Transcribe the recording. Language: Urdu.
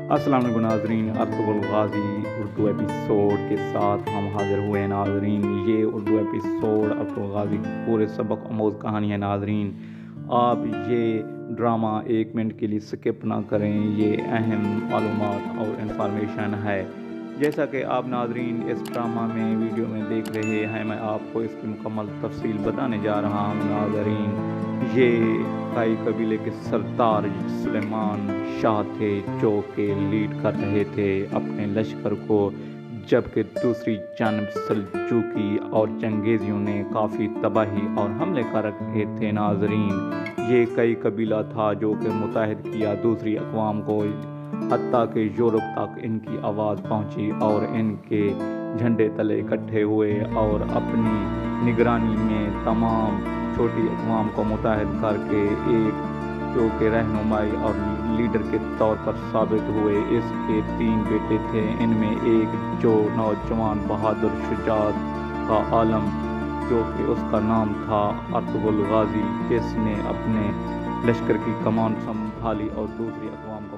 السلام علیکم ناظرین، ارطغرل غازی اردو ایپیسوڈ کے ساتھ ہم حاضر ہوئے ہیں ناظرین۔ یہ اردو ایپیسوڈ ارطغرل غازی کی پورے سبق آموز کہانی ہے ناظرین۔ آپ یہ ڈرامہ 1 منٹ کے لیے سکپ نہ کریں، یہ اہم معلومات اور انفارمیشن ہے۔ جیسا کہ آپ ناظرین اس ڈرامہ میں ویڈیو میں دیکھ رہے ہیں، میں آپ کو اس کی مکمل تفصیل بتانے جا رہا ہوں ناظرین۔ یہ کائی قبیلے کے سردار سلیمان شاہ تھے جو کہ لیڈ کر رہے تھے اپنے لشکر کو، جبکہ دوسری جانب سلجوقی اور چنگیزیوں نے کافی تباہی اور حملے کر رکھے تھے ناظرین۔ یہ کئی قبیلہ تھا جو کہ متحد کیا دوسری اقوام کو، حتیٰ کہ یورپ تک ان کی آواز پہنچی اور ان کے جھنڈے تلے اکٹھے ہوئے اور اپنی نگرانی میں تمام چھوٹی اقوام کو متحد کر کے ایک جو کہ رہنمائی اور لیڈر کے طور پر ثابت ہوئے۔ اس کے 3 بیٹے تھے، ان میں ایک جو نوجوان بہادر شجاعت کا عالم جو کہ اس کا نام تھا ارطغرل غازی، جس نے اپنے لشکر کی کمان سنبھالی اور دوسری اقوام کو